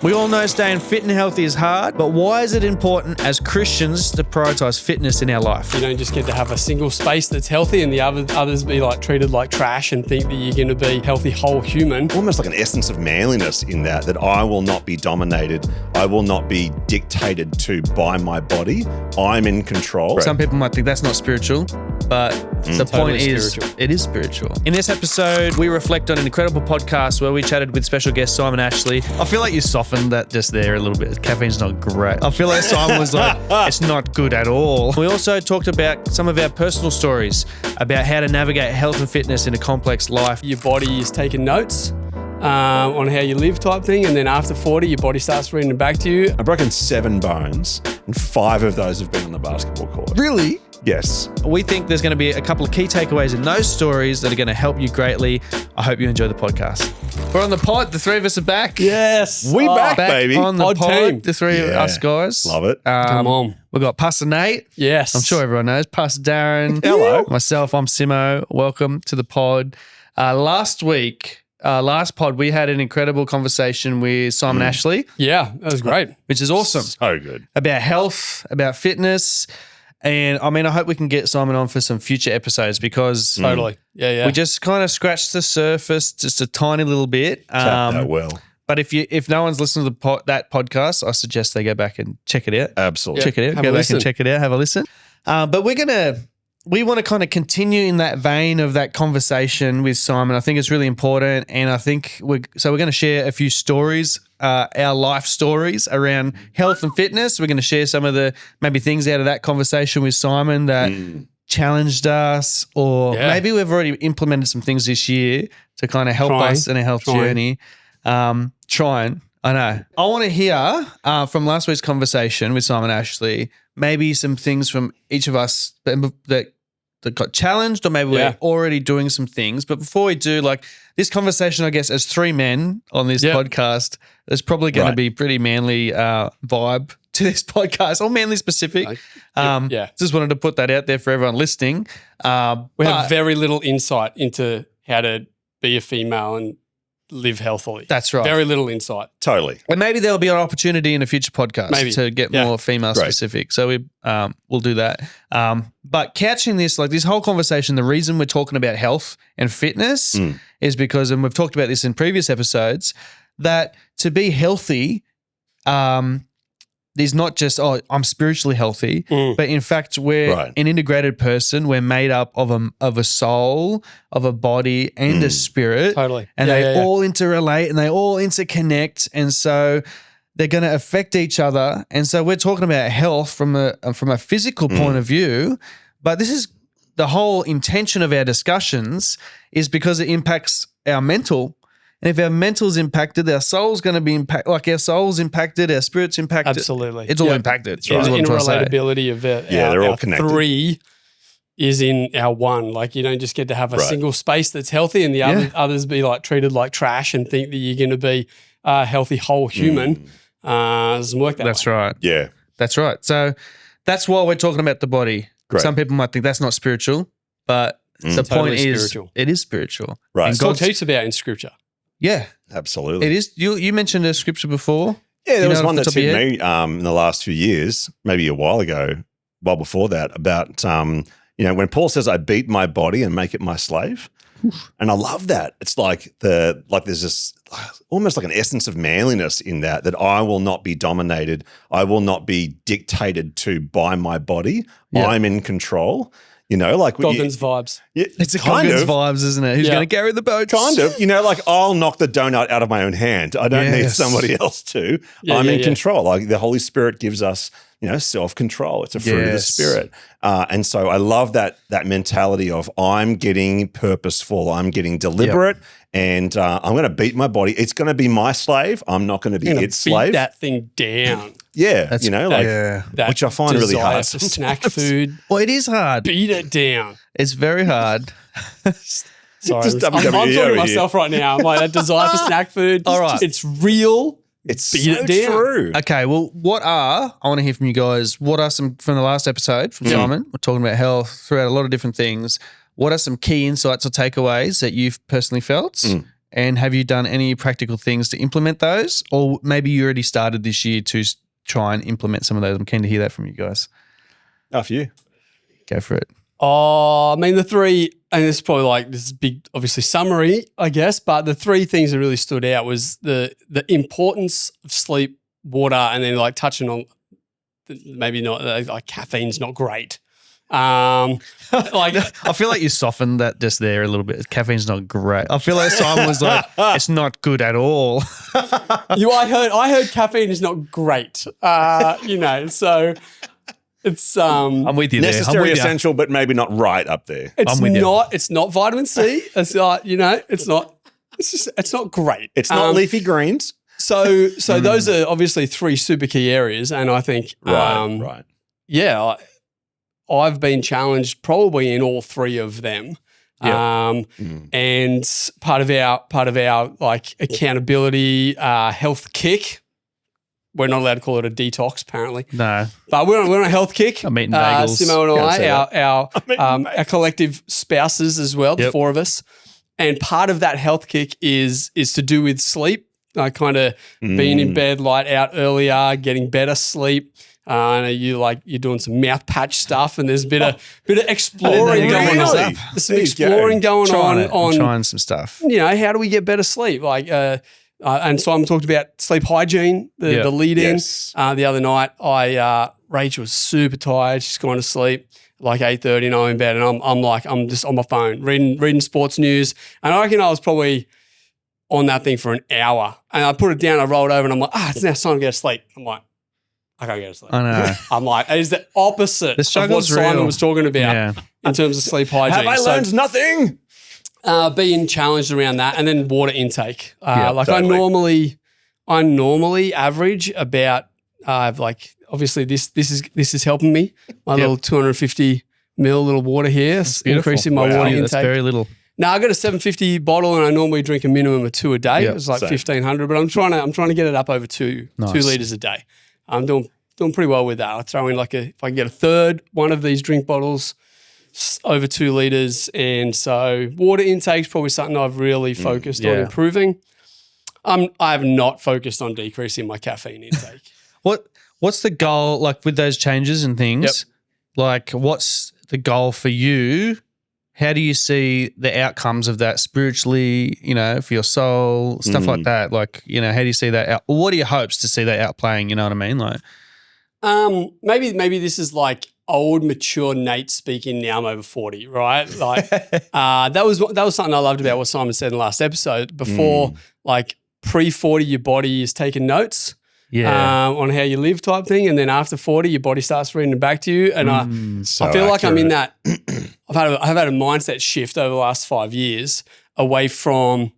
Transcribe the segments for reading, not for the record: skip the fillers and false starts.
We all know staying fit and healthy is hard, but why is it important as Christians to prioritize fitness in our life? You don't just get to have a single space that's healthy and the others be like treated like trash and think that you're going to be healthy whole human. Almost like an essence of manliness in that I will not be dominated. I will not be dictated to by my body. I'm in control. Some people might think that's not spiritual, but the point Totally is spiritual. it is spiritual. In this episode, we reflect on an incredible podcast where we chatted with special guest Simon Ashley. I feel like you softened that just there a little bit. Caffeine's not great. I feel like Simon was like, it's not good at all. We also talked about some of our personal stories about how to navigate health and fitness in a complex life. Your body is taking notes on how you live type thing, and then after 40, your body starts reading it back to you. I've broken 7 bones and 5 of those have been on the basketball court. Really? Yes. We think there's going to be a couple of key takeaways in those stories that are going to help you greatly. I hope you enjoy the podcast. We're on the pod. The three of us are back. Yes. We back, baby. On the Pod pod, team. the three of us guys. Love it. Come on. We've got Pastor Nate. Yes. I'm sure everyone knows. Pastor Darren. Hello. Myself, I'm Simo. Welcome to the pod. Last pod, we had an incredible conversation with Simon Ashley, Yeah, that was great. which is awesome, So good. about health, about fitness. And I mean, I hope we can get Simon on for some future episodes because Totally. Yeah. we just kind of scratched the surface just a tiny little bit. Tap that well. But if no one's listened to that podcast, I suggest they go back and check it out. Absolutely. Check it out. Have Go a back listen. and check it out. Have a listen. But we want to kind of continue in that vein of that conversation with Simon. I think it's really important, and I think we're going to share a few stories, our life stories around health and fitness. We're going to share some of the maybe things out of that conversation with Simon that challenged us, or maybe we've already implemented some things this year to kind of help us in a health journey. Trying. I know. I want to hear from last week's conversation with Simon Ashley, maybe some things from each of us that got challenged, or maybe we're already doing some things. But before we do, like this conversation, I guess as 3 men on this podcast, there's probably going to be pretty manly vibe to this podcast, or manly specific. Just wanted to put that out there for everyone listening. We have very little insight into how to be a female and live healthily. That's right. Very little insight. Totally. And maybe there'll be an opportunity in a future podcast to get more female specific. So we'll do that. But catching this, like this whole conversation, the reason we're talking about health and fitness is because, and we've talked about this in previous episodes, that to be healthy, there's not just, I'm spiritually healthy, but in fact, we're an integrated person. We're made up of a soul, of a body, and a spirit. Totally. And they all interrelate and they all interconnect. And so they're going to affect each other. And so we're talking about health from a physical point of view, but this is the whole intention of our discussions is because it impacts our mental. And if our mental's impacted, our soul's going to be impacted. Like our soul's impacted, our spirit's impacted. Absolutely. It's all impacted. The interrelatability of it. They're all connected. 3 is in our 1. Like you don't just get to have a single space that's healthy and the others be like treated like trash and think that you're going to be a healthy whole human. It doesn't work that way. That's right. Yeah. That's right. So that's why we're talking about the body. Great. Some people might think that's not spiritual, but the Totally point is spiritual. it is spiritual. Right. And It's talked heaps about in scripture. Yeah, Absolutely. it is. You mentioned a scripture before. Yeah, there was know one off the that's top of your hit me in the last few years, maybe a while before that, about when Paul says, "I beat my body and make it my slave," and I love that. It's like there's this almost like an essence of manliness in that I will not be dominated. I will not be dictated to by my body. Yeah. I'm in control. Like Goggins vibes. It's a kind Goggins of vibes, isn't it? Who's going to carry the boat? Kind of, like I'll knock the donut out of my own hand. I don't need somebody else to. I'm in control. Like the Holy Spirit gives us, self-control. It's a fruit of the Spirit. And so I love that mentality of I'm getting purposeful. I'm getting deliberate and I'm going to beat my body. It's going to be my slave. I'm not going to be its slave. Beat that thing down. Yeah. That which I find really desire hard. for snack food. Well, it is hard. Beat it down. It's very hard. Sorry, Just I'm WWE talking to over myself right now. I'm like, that desire for snack food. All right. It's real. It's beat so it down. true. Okay, well, I want to hear from you guys, what are some, from the last episode from Simon, we're talking about health throughout a lot of different things. What are some key insights or takeaways that you've personally felt? And have you done any practical things to implement those? Or maybe you already started this year to try and implement some of those. I'm keen to hear that from you guys. After you. Go for it. Oh, I mean, the three, and this is probably like this big, obviously summary, I guess, but the three things that really stood out was the importance of sleep, water, and then like touching on maybe not like caffeine's not great. Like I feel like you softened that just there a little bit. Caffeine's not great. I feel like Simon was like, it's not good at all. I heard caffeine is not great. So it's I'm with you there. Necessary, essential, but maybe not right up there. It's not vitamin C. It's not, it's not great. It's not leafy greens. So those are obviously three super key areas, and I think right. Yeah, I've been challenged probably in all three of them. Yep. And part of our like accountability health kick. We're not allowed to call it a detox, apparently. No, but we're on a health kick. I'm eating bagels. Simo and I, our collective spouses as well, the four of us. And part of that health kick is to do with sleep. Kind of being in bed, light out earlier, getting better sleep. I know you're doing some mouth patch stuff, and there's a bit of exploring going on. There's some exploring going on. Trying some stuff. How do we get better sleep? And Simon talked about sleep hygiene, the lead in. Yes. The other night, Rachel was super tired. She's gone to sleep like 8:30, and I'm in bed, and I'm just on my phone reading sports news, and I reckon I was probably on that thing for an hour, and I put it down, I rolled over, and I'm like, it's now time to go to sleep. I'm like, I can't go to sleep. I know. I'm like, it is the opposite of what Simon was talking about in terms of sleep hygiene. Have I learned nothing? Being challenged around that, and then water intake. Totally. I normally average about obviously this is helping me. My little 250 ml little water here, increasing my water intake. That's very little. Now I got a 750 bottle, and I normally drink a minimum of 2 a day. It's like 1,500, but I'm trying to get it up over 2 liters a day. I'm doing pretty well with that. I throw in if I can get a third one of these drink bottles over 2 liters, and so water intake is probably something I've really focused on improving. I have not focused on decreasing my caffeine intake. What's the goal like with those changes and things? Like, what's the goal for you? How do you see the outcomes of that spiritually, for your soul, stuff like that? Like, how do you see that out? What are your hopes to see that outplaying? You know what I mean? Like, maybe this is like old, mature Nate speaking. Now I'm over 40, right? Like, that was something I loved about what Simon said in the last episode. Before, like pre-40, your body is taking notes. On how you live type thing. And then after 40, your body starts reading it back to you. And I feel like I'm in that, I've had a mindset shift over the last 5 years away from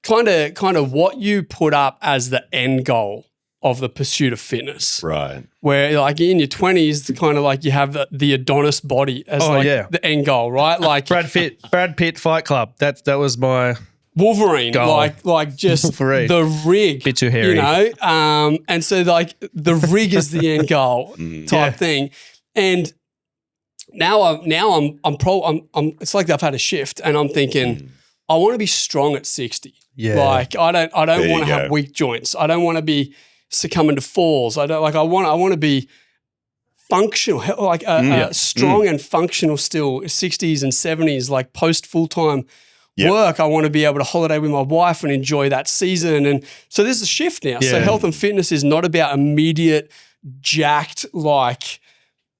kind of what you put up as the end goal of the pursuit of fitness. Right. Where like in your 20s, kind of like you have the Adonis body as the end goal, right? Like Brad Pitt Fight Club. That was my Wolverine, goal. like just Wolverine. The rig, bit too hairy, and so like the rig is the end goal type thing, and now I'm it's like I've had a shift, and I'm thinking I want to be strong at 60. Like I don't want to have weak joints. I don't want to be succumbing to falls. I want to be functional, like strong and functional still. 60s and 70s, like post full-time work. I want to be able to holiday with my wife and enjoy that season. And so there's a shift now. So health and fitness is not about immediate jacked, like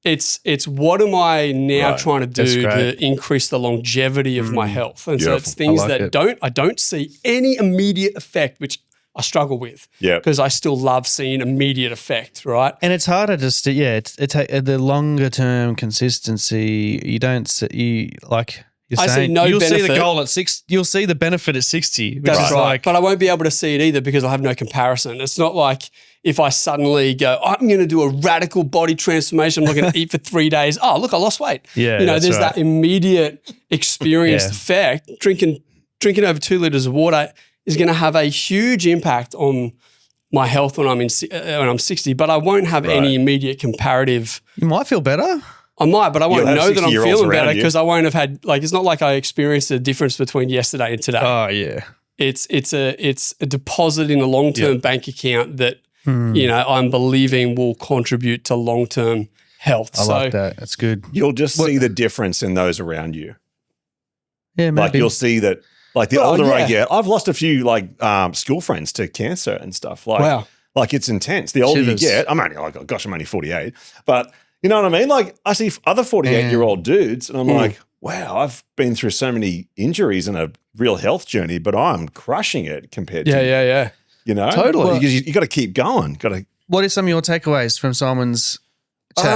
it's what am I now trying to do to increase the longevity of my health? And so it's things I don't see any immediate effect, which I struggle with because I still love seeing immediate effect, right? And it's harder just to, it's the longer term consistency. You'll see the goal at 6. You'll see the benefit at 60. That's right. But I won't be able to see it either because I'll have no comparison. It's not like if I suddenly go, I'm going to do a radical body transformation. I'm not going to eat for 3 days. Oh, look, I lost weight. There's that immediate experienced effect. Drinking over 2 liters of water is going to have a huge impact on my health when I'm 60, but I won't have any immediate comparative. You might feel better. I might, but I won't have know that I'm 60-year-olds feeling around better you. because I won't have had like it's not like I experienced a difference between yesterday and today. Oh yeah. It's a deposit in a long-term bank account that I'm believing will contribute to long-term health. I like that. That's good. You'll just see the difference in those around you. Yeah, maybe. Like you'll see that. Like the older I get, I've lost a few like school friends to cancer and stuff. Like, wow. Like it's intense. The older you get, I'm only 48, but you know what I mean? Like I see other 48-year-old dudes and I'm like, wow, I've been through so many injuries and a real health journey, but I'm crushing it compared to Yeah. You know? Totally. Well, you got to keep going. What are some of your takeaways from Simon's chat?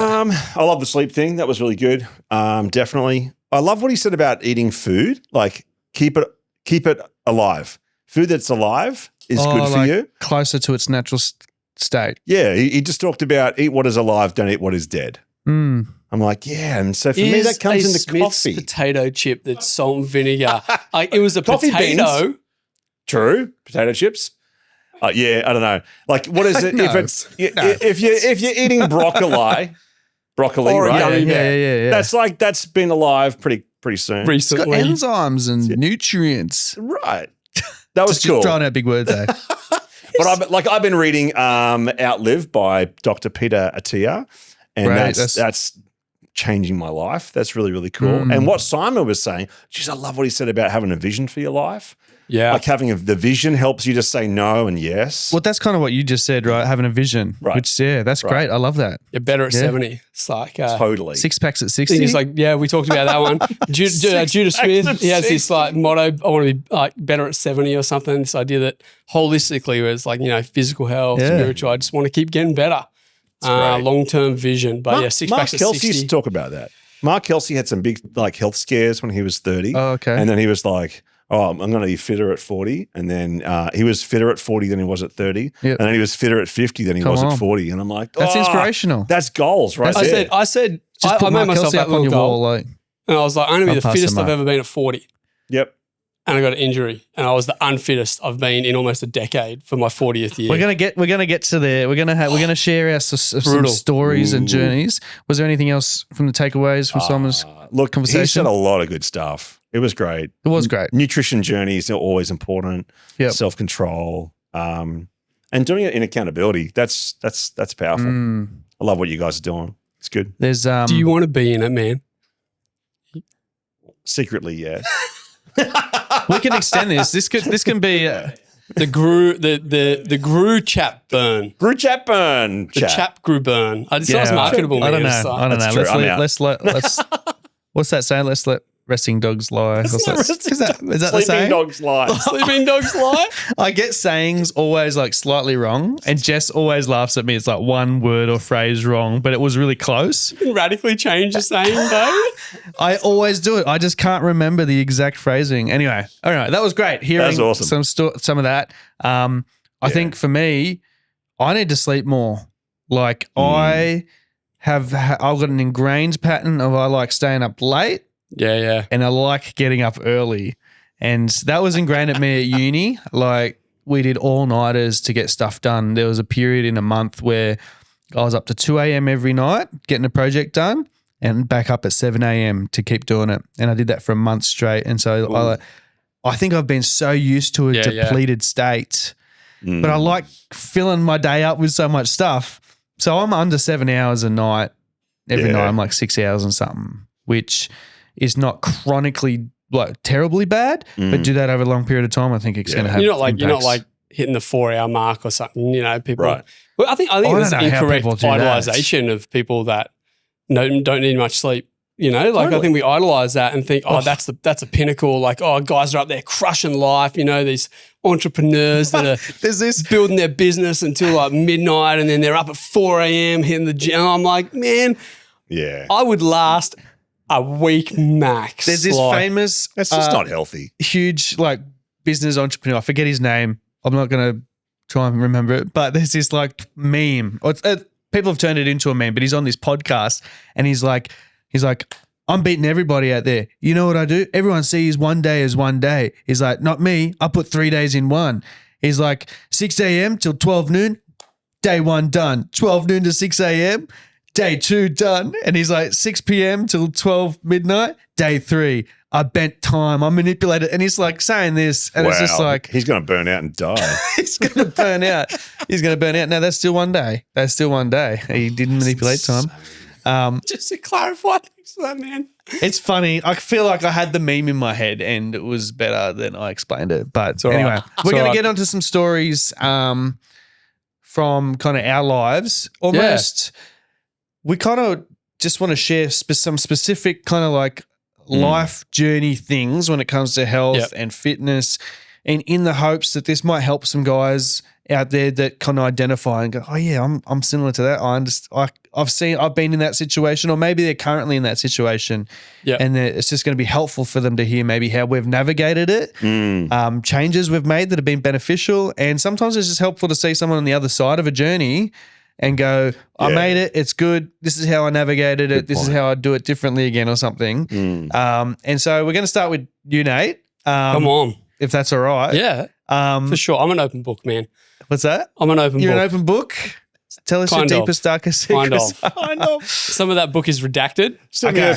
I love the sleep thing. That was really good. Definitely. I love what he said about eating food. Like keep it alive. Food that's alive is good for you. Closer to its natural state. Yeah. He just talked about eat what is alive, don't eat what is dead. Mm. I'm like, yeah. And so for me, that comes in the Smith's coffee. potato chip that's salt and vinegar. It was a Coffee potato. beans. True. Potato chips. Yeah, I don't know. Like, what is it? No. If you're eating broccoli, Or a right? gummy Yeah. That's been alive pretty soon. It's got recently. enzymes and nutrients. Right. That was Just cool. throwing out big words, eh? But I've been reading Outlive by Dr. Peter Attia, and Right, that's changing my life. That's really, really cool. And what Simon was saying, geez, I love what he said about having a vision for your life. Yeah. Like having the vision helps you to say no and yes. Well, that's kind of what you just said, right? Having a vision. Right. Which, that's great. I love that. You're better at 70. It's like Totally. 6 packs at I 60. think it's like, we talked about that one. Judah Smith, he has this like motto, I want to be like better at 70 or something. This idea that holistically where it's like, physical health, spiritual, I just want to keep getting better. Long-term vision. But 6 packs at 60. Mark Kelsey used to talk about that. Mark Kelsey had some big like health scares when he was 30. Oh, okay. And then he was like, I'm going to be fitter at 40. And then he was fitter at 40 than he was at 30. Yep. And then he was fitter at 50 than he was at 40. And I'm like, That's inspirational. That's goals right there. I said, Just put I made Mark myself Kelsey that up on little your goal. wall. Like, And I was like, I'm going to be I'll the pass fittest them I've up. ever been at 40. Yep. And I got an injury. And I was the unfittest I've been in almost a decade for my 40th year. we're gonna get to there. We're gonna share our some stories and journeys. Was there anything else from the takeaways from Simon's conversation? He said a lot of good stuff. It was great. It was great. Nutrition journeys are always important. Yep. Self-control. And doing it in accountability. That's powerful. I love what you guys are doing. It's good. There's Do you want to be in it, man? Secretly, yes. we can extend this. This can be The Gru chap burn. Brew chat burn. The chap Gru burn. It sounds marketable, man. I don't know. It's like- I don't That's know. true. I'm out. Let's what's that saying? Let's let resting dogs lie. Is that the Sleeping saying? dogs lie. Sleeping dogs lie. I get sayings always like slightly wrong, and Jess always laughs at me. It's like one word or phrase wrong, but it was really close. Radically change the saying, though. I always do it. I just can't remember the exact phrasing. Anyway, all right, that was great. Hearing That was awesome. some of that. I think for me, I need to sleep more. Like I've got an ingrained pattern of I like staying up late. Yeah. And I like getting up early. And that was ingrained at me at uni. Like we did all-nighters to get stuff done. There was a period in a month where I was up to 2 a.m. every night getting a project done and back up at 7 a.m. to keep doing it. And I did that for a month straight. And so I think I've been so used to a depleted state. But I like filling my day up with so much stuff. So I'm under 7 hours a night. Every night I'm like 6 hours and something, which is not chronically like terribly bad, but do that over a long period of time, I think it's going to have You're not impacts. like hitting the 4-hour mark or something. People. Right. Well, I think don't there's know an how incorrect people do that. idolization of people that don't need much sleep. I think we idolize that and think, that's a pinnacle. Like, guys are up there crushing life. These entrepreneurs that are There's this building their business until like midnight, and then they're up at 4 a.m. hitting the gym. I'm like, man, I would last a week max. There's this famous That's just not healthy. huge like business entrepreneur. I forget his name. I'm not going to try and remember it, but there's this like meme. People have turned it into a meme, but he's on this podcast and he's like, I'm beating everybody out there. You know what I do? Everyone sees one day as one day. He's like, not me. I put 3 days in one. He's like 6 a.m. till 12 noon, day one done. 12 noon to 6 a.m., day 2 done. And he's like 6 p.m. till 12 midnight, day 3. I bent time. I manipulated. And he's like saying this. And it's just like. He's going to burn out and die. He's going to burn out. He's going to burn out. Now, that's still one day. That's still one day. He didn't manipulate time. Just to clarify things for that, man. It's funny. I feel like I had the meme in my head and it was better than I explained it. But anyway, we're going to get onto some stories from kind of our lives. Almost, we kind of just want to share some specific kind of like life journey things when it comes to health and fitness, and in the hopes that this might help some guys out there that kind of identify and go, oh yeah, I'm similar to that. I've been in that situation, or maybe they're currently in that situation, and it's just going to be helpful for them to hear maybe how we've navigated it, changes we've made that have been beneficial, and sometimes it's just helpful to see someone on the other side of a journey and go, I made it, it's good, this is how I navigated it, this is how I do it differently again or something. And so we're going to start with you, Nate. Come on. If that's all right. Yeah, for sure. I'm an open book, man. What's that? I'm an open book. You're an open book? Tell us your deepest, darkest secrets. Kind of. Some of that book is redacted. Okay.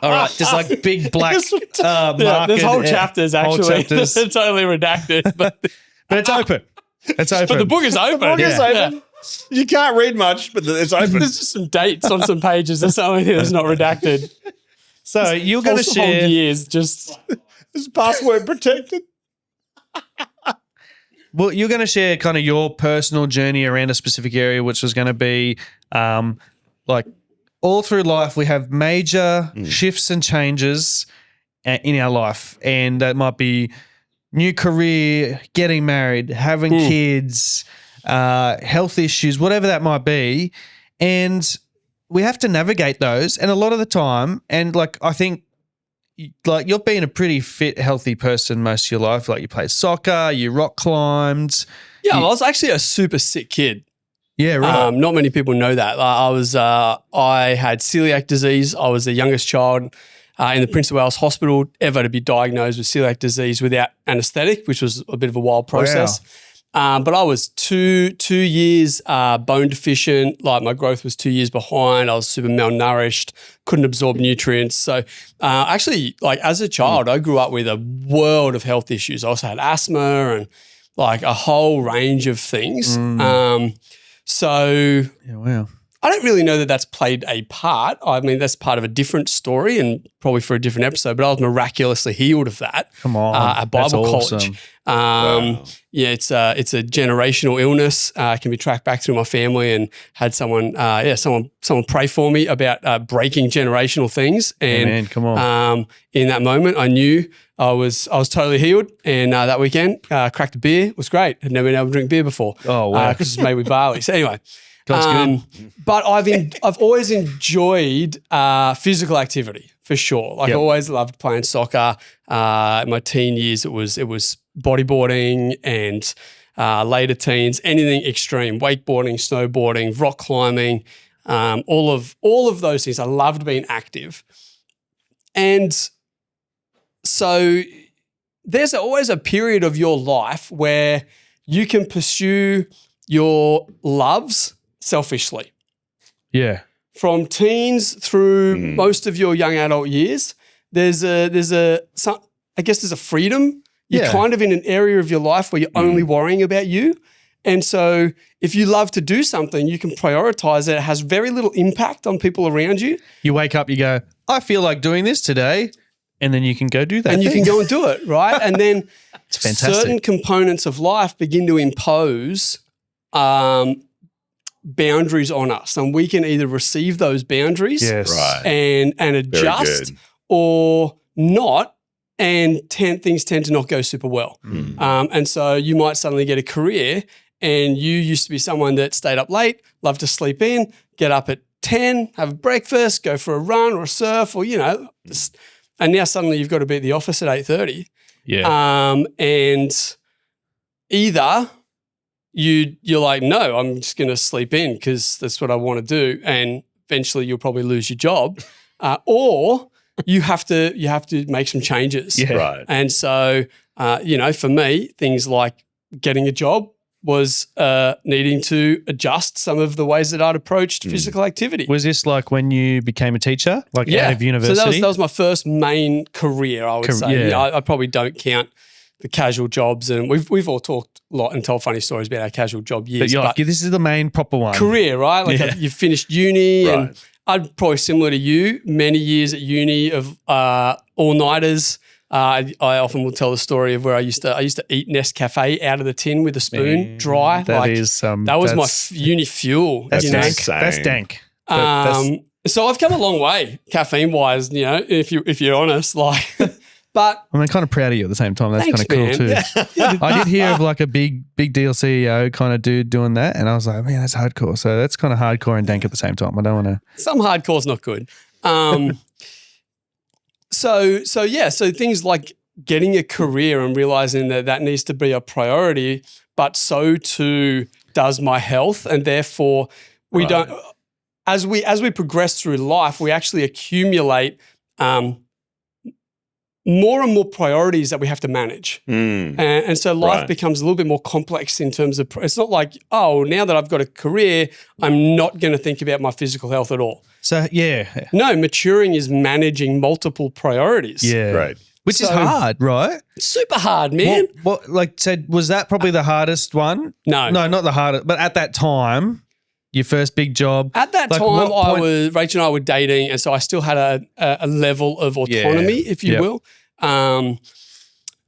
All right. Just like big black marker. There's whole chapters, actually. It's totally redacted. But it's open. It's open. But the book is open. The book is open. You can't read much, but it's open. There's just some dates on some pages or something that's not redacted. So you're going to share. Whole years just. It's password protected. Well, you're going to share kind of your personal journey around a specific area, which was going to be like all through life, we have major shifts and changes in our life. And that might be new career, getting married, having kids, health issues, whatever that might be. And we have to navigate those. And a lot of the time, and like I think, like you've been a pretty fit, healthy person most of your life. Like you played soccer, you rock climbed. Yeah, I was actually a super sick kid. Yeah, right. Not many people know that. I had celiac disease. I was the youngest child in the Prince of Wales Hospital ever to be diagnosed with celiac disease without anaesthetic, which was a bit of a wild process. Wow. But I was two years bone deficient. Like my growth was 2 years behind. I was super malnourished, couldn't absorb nutrients. So actually, like as a child, I grew up with a world of health issues. I also had asthma and like a whole range of things. So wow. I don't really know that that's played a part. I mean, that's part of a different story and probably for a different episode, but I was miraculously healed of that. Come on. At Bible college. Awesome. Wow. Yeah, it's a generational illness. It can be tracked back through my family, and had someone pray for me about breaking generational things. And man, come on. In that moment, I knew I was totally healed. And that weekend, cracked a beer. It was great. I'd never been able to drink beer before. Oh wow! Because it's made with barley. So anyway. God's good. But I've always enjoyed physical activity for sure. Like I always loved playing soccer. In my teen years, it was bodyboarding and later teens, anything extreme, wakeboarding, snowboarding, rock climbing, all of those things. I loved being active, and so there's always a period of your life where you can pursue your loves selfishly. Yeah. From teens through most of your young adult years, there's a freedom. You're kind of in an area of your life where you're only worrying about you. And so if you love to do something, you can prioritize it. It has very little impact on people around you. You wake up, you go, I feel like doing this today. And then you can go do that. And you can go and do it, right? And then it's fantastic. Certain components of life begin to impose boundaries on us, and we can either receive those boundaries and adjust or not, and things tend to not go super well. And so you might suddenly get a career, and you used to be someone that stayed up late, loved to sleep in, get up at 10, have a breakfast, go for a run or a surf, or and now suddenly you've got to be at the office at 8:30. And either you're like, no, I'm just going to sleep in because that's what I want to do, and eventually you'll probably lose your job, or you have to make some changes. Right. And so, for me, things like getting a job was needing to adjust some of the ways that I'd approached physical activity. Was this like when you became a teacher, like out of university? So that was my first main career, I would say. Yeah. I probably don't count the casual jobs, and we've all talked a lot and told funny stories about our casual job years. But you're like, this is the main proper one. Career, right? Like you finished uni, and I'd probably similar to you, many years at uni of all-nighters. I often will tell the story of where I used to eat Nescafe out of the tin with a spoon, dry. That was my uni fuel. That's dank. That's dank. So I've come a long way, caffeine wise. If you're honest, like. But I'm kind of proud of you at the same time. That's kind of cool man. too. Yeah. I did hear of like a big deal CEO kind of dude doing that, and I was like, man, that's hardcore. So that's kind of hardcore and dank at the same time. I don't want to. Some hardcore's not good. So things like getting a career and realizing that needs to be a priority, but so too does my health, and therefore we don't. As we progress through life, we actually accumulate more and more priorities that we have to manage. And so life becomes a little bit more complex in terms of, it's not like, oh, now that I've got a career, I'm not going to think about my physical health at all. So, yeah. No, maturing is managing multiple priorities. Yeah. Right. Which is hard, right? Super hard, man. Was that probably the hardest one? No, not the hardest, but at that time, your first big job. At that time, Rachel and I were dating, and so I still had a level of autonomy, if you will.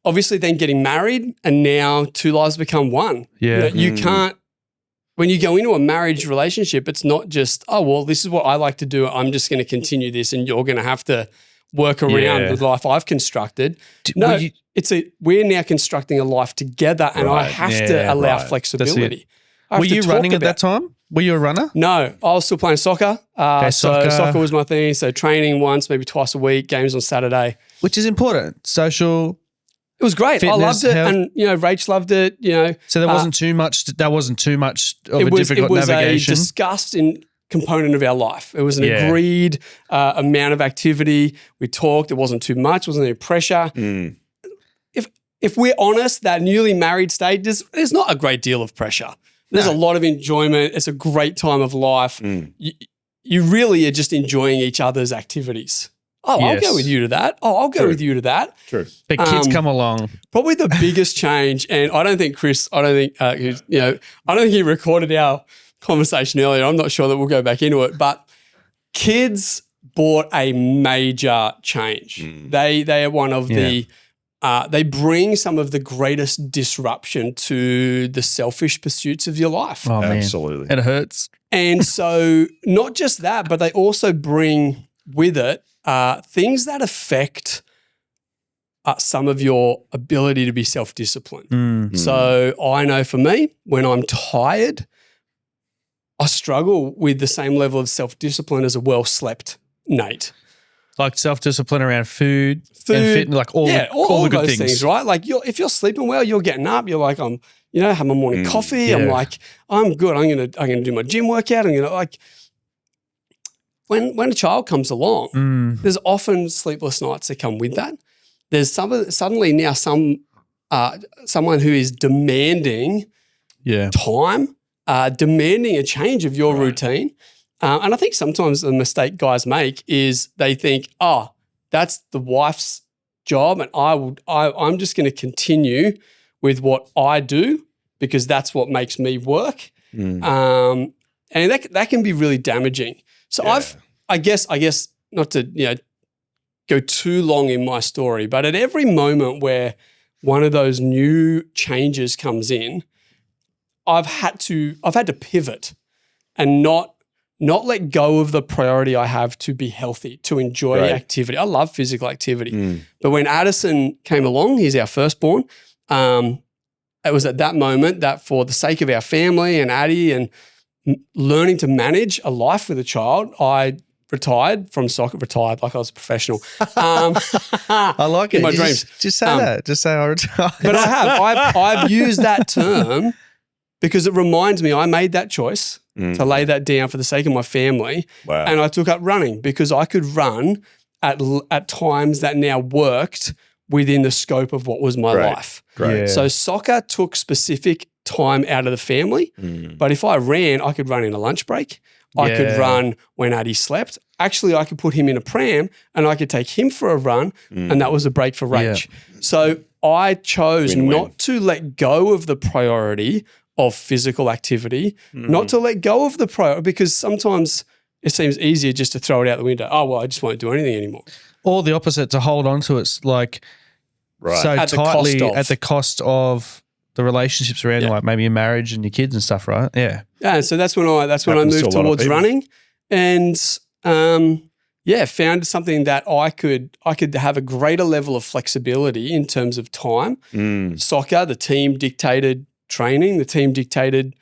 Obviously, then getting married, and now two lives become one. Yeah, you can't. When you go into a marriage relationship, it's not just, oh well, this is what I like to do. I'm just going to continue this, and you're going to have to work around the life I've constructed. We're now constructing a life together, and I have to allow flexibility. Were you running at that time? Were you a runner? No, I was still playing soccer. So soccer was my thing. So training once, maybe twice a week, games on Saturday. Which is important. Social. It was great. Fitness, I loved it. health. And, Rach loved it, So there wasn't too much of a difficult navigation? It was a disgusting component of our life. It was an agreed amount of activity. We talked. It wasn't too much. It wasn't any pressure. If we're honest, that newly married state, there's not a great deal of pressure. There's a lot of enjoyment. It's a great time of life. You really are just enjoying each other's activities. Oh, I'll go with you to that. Oh, I'll go with you to that. True. The kids come along. Probably the biggest change, and I don't think Chris, I don't think he recorded our conversation earlier. I'm not sure that we'll go back into it, but kids brought a major change. They are one of the they bring some of the greatest disruption to the selfish pursuits of your life. Oh, man. Absolutely. It hurts. And so not just that, but they also bring with it things that affect some of your ability to be self-disciplined. So I know for me, when I'm tired, I struggle with the same level of self-discipline as a well-slept Nate. Like self-discipline around food and fitness, like all the good things, right? Like if you're sleeping well, you're getting up, you're like, have my morning coffee. I'm like, I'm good. I'm gonna do my gym workout. I'm gonna like when a child comes along, there's often sleepless nights that come with that. There's suddenly now someone who is demanding time, demanding a change of your routine. And I think sometimes the mistake guys make is they think, oh, that's the wife's job, and I'm just going to continue with what I do because that's what makes me work. And that can be really damaging. So I guess not to go too long in my story, but at every moment where one of those new changes comes in, I've had to pivot and not let go of the priority I have to be healthy, to enjoy activity. I love physical activity. But when Addison came along, he's our firstborn, it was at that moment that for the sake of our family and Addie and learning to manage a life with a child, I retired from soccer, retired like I was a professional. I like it. In my dreams. Just say that. Just say I retired. But I have. I've used that term because it reminds me I made that choice to lay that down for the sake of my family. Wow. And I took up running because I could run at times that now worked within the scope of what was my life. Great. Yeah. So soccer took specific time out of the family. But if I ran, I could run in a lunch break. I could run when Addie slept. Actually, I could put him in a pram and I could take him for a run, and that was a break for Rach. So I chose not to let go of the priority of physical activity, not to let go of the priority, because sometimes it seems easier just to throw it out the window. Oh, well, I just won't do anything anymore. Or the opposite, to hold on to it like so at tightly at the cost of the relationships around, like maybe your marriage and your kids and stuff, right? Yeah. Yeah. So that's when I moved towards running, and found something that I could have a greater level of flexibility in terms of time. Soccer, the team dictated training, the team dictated,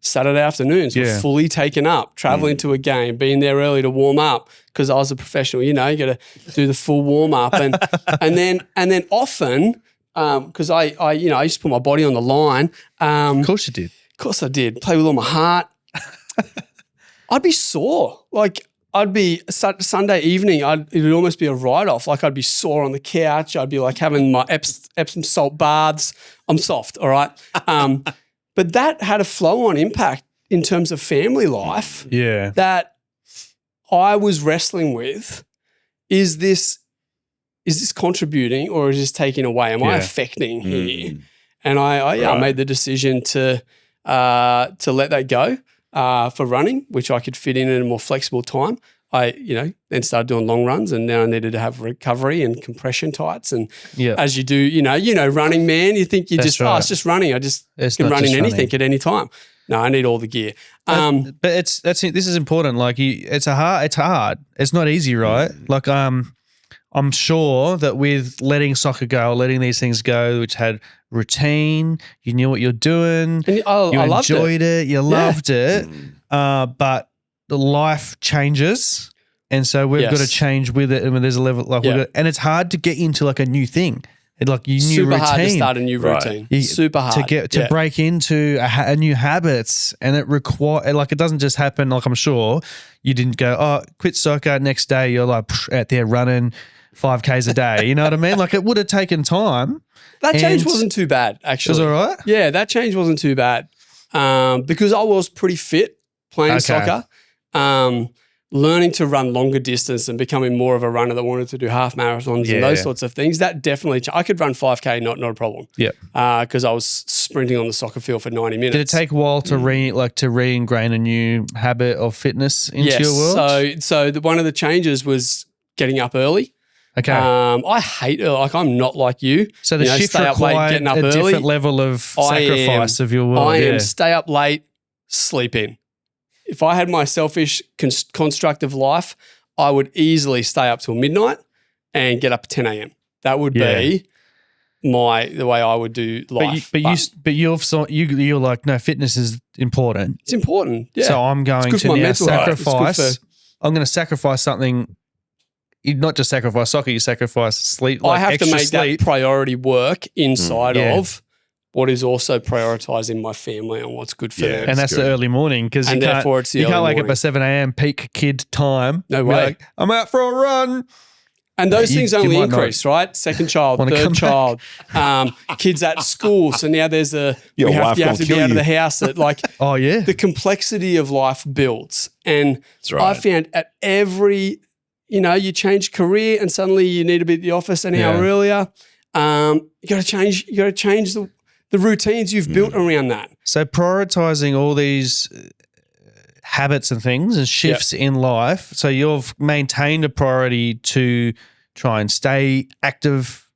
Saturday afternoons were fully taken up, traveling to a game, being there early to warm up because I was a professional. You got to do the full warm up, and then often because I used to put my body on the line. Of course you did. Of course I did. Play with all my heart. I'd be sore. Like I'd be Sunday evening. It would almost be a write-off. Like I'd be sore on the couch. I'd be like having my Epsom salt baths. I'm soft, all right. But that had a flow-on impact in terms of family life. Yeah. That I was wrestling with. Is this contributing or is this taking away? Am I affecting here? And I made the decision to let that go for running, which I could fit in at a more flexible time. I, then started doing long runs, and then I needed to have recovery and compression tights. And as you do, running, man, you think it's just running. I just can run in anything at any time. No, I need all the gear. But this is important. Like it's hard. It's not easy, right? Like I'm sure that with letting soccer go, letting these things go, which had routine, you knew what you're doing, and you enjoyed it, you loved it, but the life changes, and so we've got to change with it. And there's a level and it's hard to get into like a new thing, like your new routine. Super hard to start a new routine. Super hard to break into a new habits, and it it doesn't just happen. Like I'm sure you didn't go, quit soccer, next day you're like out there running 5Ks a day. You know what I mean? Like it would have taken time. That change wasn't too bad, actually. It was all right? Yeah, that change wasn't too bad because I was pretty fit playing soccer, learning to run longer distance and becoming more of a runner that wanted to do half marathons and those sorts of things. That definitely I could run 5K, not a problem. Yeah. Because I was sprinting on the soccer field for 90 minutes. Did it take a while to re-ingrain a new habit of fitness into your world? So one of the changes was getting up early. Okay. I hate it. Like I'm not like you. So the shift required a different level of sacrifice of your world. I am stay up late, sleep in. If I had my selfish constructive life, I would easily stay up till midnight and get up at 10 a.m. That would be the way I would do life. But you're like, no, fitness is important. It's important. Yeah. So I'm going to now sacrifice. I'm going to sacrifice something. You not just sacrifice soccer, you sacrifice sleep. I have to make that priority work inside of what is also prioritizing my family and what's good for them. And that's the early morning because you can't wake up at 7 a.m. peak kid time. No way. Like, I'm out for a run. And those things only increase, right? Second child, third child, kids at school. So now there's you have to be out of the house. The complexity of life builds. And I found at every, you change career and suddenly you need to be at the office an hour earlier. You got to change the routines you've built around that. So prioritizing all these habits and things and shifts in life. So you've maintained a priority to try and stay active,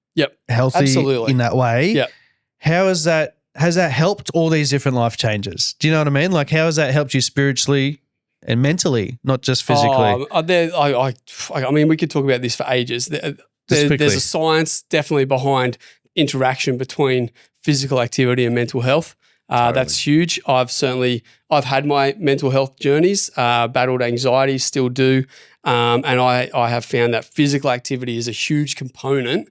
healthy in that way. Yep. How has that helped all these different life changes? Do you know what I mean? Like how has that helped you spiritually and mentally, not just physically? I mean, we could talk about this for ages. There's a science definitely behind interaction between physical activity and mental health. That's huge. I've had my mental health journeys, battled anxiety, still do. And I have found that physical activity is a huge component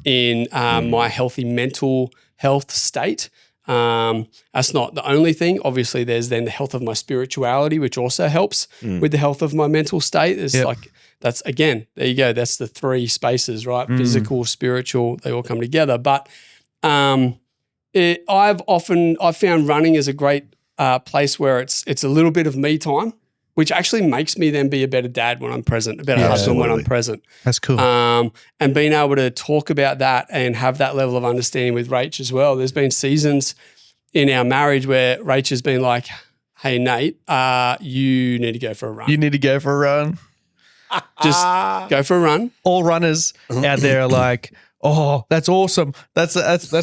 in my healthy mental health state. That's not the only thing. Obviously, there's then the health of my spirituality, which also helps with the health of my mental state. That's again, there you go. That's the three spaces, right? Physical, spiritual, they all come together. But I've found running is a great place where it's a little bit of me time, which actually makes me then be a better dad when I'm present, a better husband when I'm present. That's cool. And being able to talk about that and have that level of understanding with Rach as well. There's been seasons in our marriage where Rach has been like, hey, Nate, you need to go for a run. You need to go for a run. Just go for a run. All runners out there are like, oh, that's awesome. That's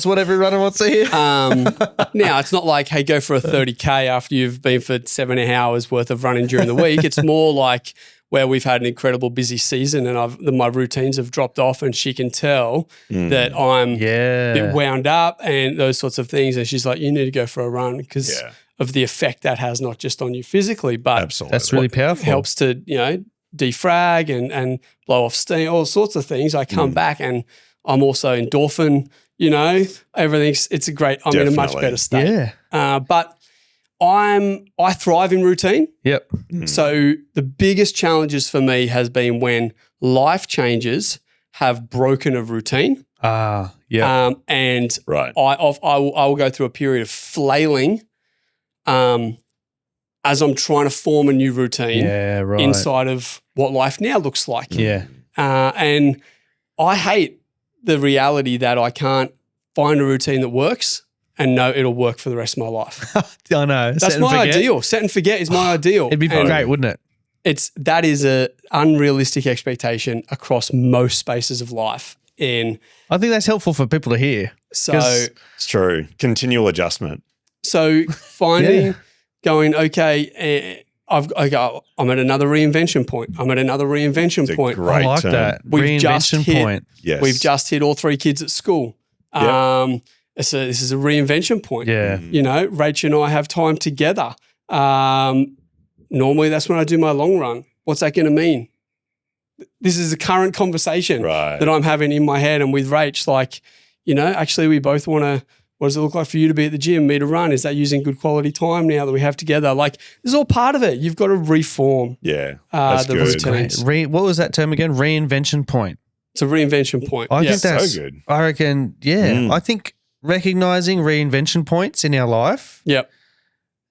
what every runner wants to hear. Now, it's not like, hey, go for a 30K after you've been for 7 hours worth of running during the week. It's more like where we've had an incredible busy season and my routines have dropped off and she can tell that I'm a bit wound up and those sorts of things. And she's like, you need to go for a run because of the effect that has not just on you physically, but absolutely. That's really powerful. Helps to, defrag and blow off steam, all sorts of things. I come back and I'm also endorphin, everything's, I'm in a much better state. Yeah. But I thrive in routine. Yep. So the biggest challenges for me has been when life changes have broken a routine. Yeah. And Right. I will go through a period of flailing as I'm trying to form a new routine inside of what life now looks like. Yeah. And I hate the reality that I can't find a routine that works and know it'll work for the rest of my life. I know. That's my ideal. Set and forget is my ideal. It'd be great, wouldn't it? That is a unrealistic expectation across most spaces of life. And I think that's helpful for people to hear. so It's true. Continual adjustment. So finding, going, okay, I'm at another reinvention point. I'm at another reinvention It's a point. great I like term. that. We've just Reinvention hit- point. Yes. We've just hit all 3 kids at school. Yep. So this is a reinvention point. Yeah. Rach and I have time together. Normally that's when I do my long run. What's that going to mean? This is a current conversation that I'm having in my head and with Rach. Like, actually we both want to, what does it look like for you to be at the gym, me to run? Is that using good quality time now that we have together? Like, this is all part of it. You've got to reform that's the good. routines. What was that term again? Reinvention point. It's a reinvention point. I think that's so good. I reckon, I think recognizing reinvention points in our life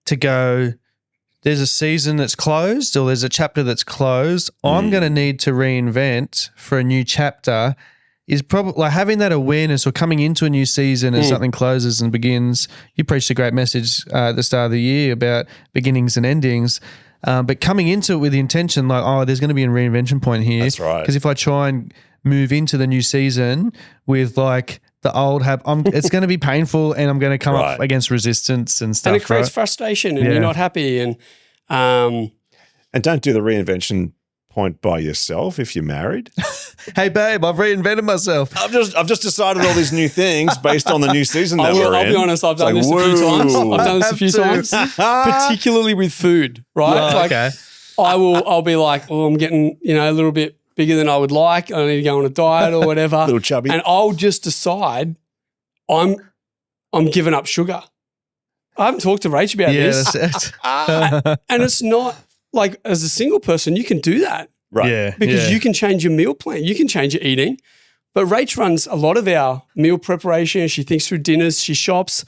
to go, there's a season that's closed or there's a chapter that's closed. I'm going to need to reinvent for a new chapter is probably like having that awareness or coming into a new season as something closes and begins. You preached a great message at the start of the year about beginnings and endings, but coming into it with the intention like, oh, there's going to be a reinvention point here. That's right. Because if I try and move into the new season with like the old it's going to be painful and I'm going to come up against resistance and stuff. And it creates frustration and you're not happy. And don't do the reinvention point by yourself if you're married. Hey babe, I've reinvented myself. I've just decided all these new things based on the new season that we're in. I'll be honest, I've done this a few times. I've done this a few times, particularly with food, right? I'll be like, oh, I'm getting, a little bit bigger than I would like. I need to go on a diet or whatever. A little chubby. And I'll just decide I'm giving up sugar. I haven't talked to Rach about this. And it's not like as a single person, you can do that. Right. Yeah. Because you can change your meal plan. You can change your eating. But Rach runs a lot of our meal preparation. She thinks through dinners. She shops.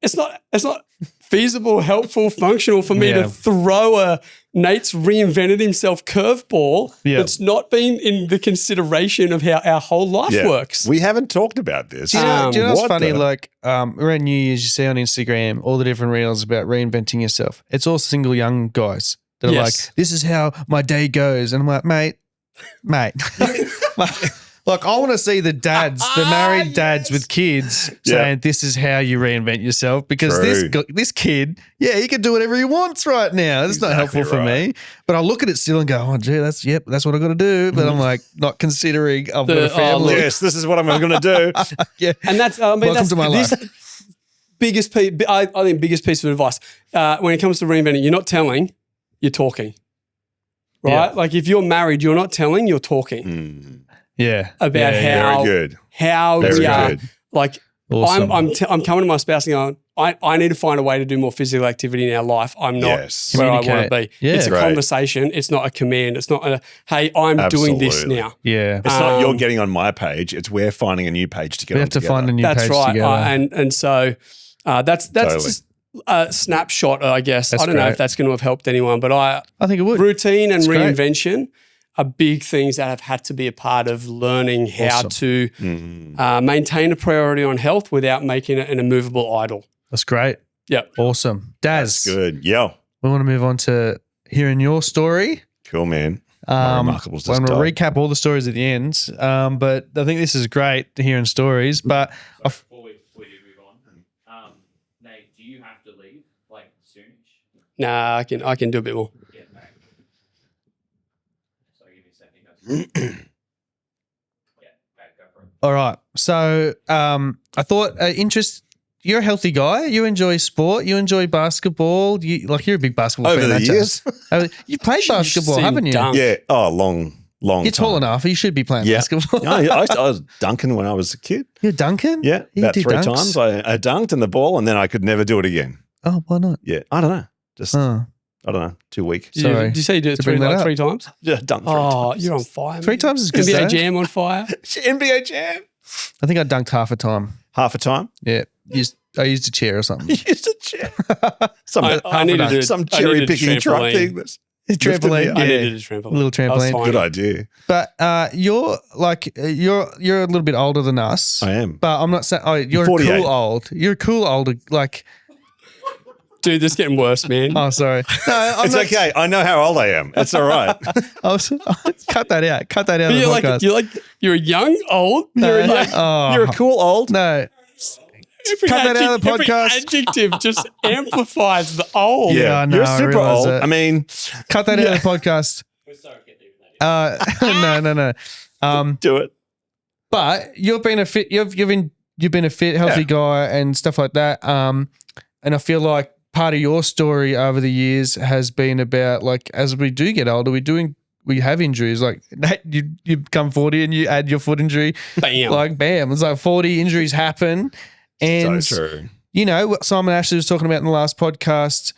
It's not feasible, helpful, functional for me to throw Nate's reinvented himself curveball that's not been in the consideration of how our whole life works. We haven't talked about this. Do you know what's funny? Like around New Year's, you see on Instagram all the different reels about reinventing yourself. It's all single young guys that are like, this is how my day goes. And I'm like, mate. Like, I want to see the dads, the married dads with kids saying this is how you reinvent yourself because this kid, he can do whatever he wants right now. It's not helpful for me. But I look at it still and go, oh, gee, that's what I've got to do. But I'm like, not considering I've got a family. Yes, this is what I'm going to do. And that's, Welcome to my life. Biggest piece, I think biggest piece of advice when it comes to reinventing, you're not telling, you're talking. Right? Yeah. Like if you're married, you're not telling, you're talking. Yeah. About how very good. how Very we are. good. Like Awesome. I'm coming to my spouse and going, I need to find a way to do more physical activity in our life. I'm not where I want to be. Yeah. It's a conversation. It's not a command. It's not a, hey, I'm doing this now. Yeah. It's not you're getting on my page. It's we're finding a new page to get on We have to together. find a new page right. together. And so that's just a snapshot, I guess. I don't know if that's going to have helped anyone, but I think it would. Routine and reinvention are big things that have had to be a part of learning how to maintain a priority on health without making it an immovable idol. That's great. Yep. Awesome. Daz. That's good. Yeah. We want to move on to hearing your story. Cool, man. Remarkable. I'm going to recap all the stories at the end, but I think this is great hearing stories. But before we move on, Nate, do you have to leave like soonish? Nah, I can do a bit more. Yeah, back. So give me a second. Yeah, back, go for it. all right. So I thought you're a healthy guy. You enjoy sport. You enjoy basketball. You're a big basketball Over fan. the years? You played basketball, seen haven't you? dunk. Yeah. Oh, long You're tall time. enough. You should be playing basketball. No, I was dunking when I was a kid. You're dunking? Yeah. You About do 3 dunks? times I dunked in the ball and then I could never do it again. Oh, why not? Yeah. I don't know. Just, Oh. I don't know. Too weak. Sorry. Did you say you did it To bring that up. 3 times? Just dunked 3 Oh, times. you're on fire. 3 man. times is good. NBA though. Jam on fire. NBA Jam. I think I dunked half a time. Half a time. Yeah. I used a chair or something. Used a chair. Some I needed to some I cherry needed a picking truck trampoline. thing. That's Trampoline. I Yeah. needed a trampoline. A little trampoline. I was good tiny. idea. But you're a little bit older than us. I am. But I'm not saying. Oh, you're 48. cool old. You're a cool older. Like, Dude, this is getting worse, man. oh, sorry. No, I'm It's not, okay. I know how old I am. It's all right. cut that out. Cut that out of the But podcast. you're a young old. No, You're like oh, You're a cool old. no. Cut that out of the every podcast. adjective just amplifies the old. Yeah, I know, You're I super realise old. that. I mean, Cut that out of the podcast. We're sorry, get leaving that. No. do it. But you've been a fit. You've been a fit, healthy guy and stuff like that. And I feel like part of your story over the years has been about like as we do get older, we have injuries. Like Nate, you become 40 and you add your foot injury. Bam. Like bam, it's like 40 injuries happen. And So true. you know what Simon Ashley was talking about in the last podcast.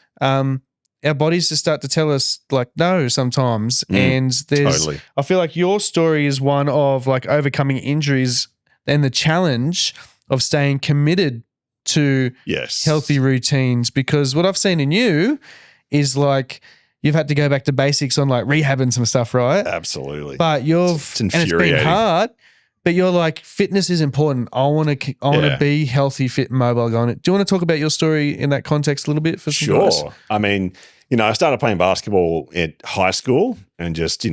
Our bodies just start to tell us like no sometimes. And Totally. I feel like your story is one of like overcoming injuries and the challenge of staying committed to Yes. healthy routines, because what I've seen in you is like you've had to go back to basics on like rehabbing some stuff, right? Absolutely. But It's and it's been infuriating. hard, but you're like fitness is important. I want to be healthy, fit, and mobile. Going it. Do you want to talk about your story in that context a little bit for some guys? Sure. I mean, I started playing basketball at high school and just,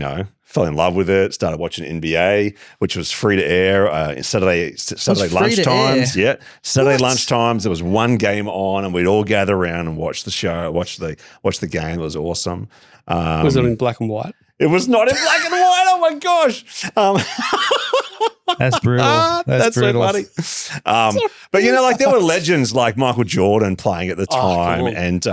fell in love with it. Started watching NBA, which was free to air. Saturday free to lunchtimes. air? Yeah, Saturday What? lunchtimes. There was one game on, and we'd all gather around and watch the show, watch the game. It was awesome. Was it in black and white? It was not in black and white. Oh my gosh. That's brutal. That's brutal. so funny. But there were legends like Michael Jordan playing at the time, cool. and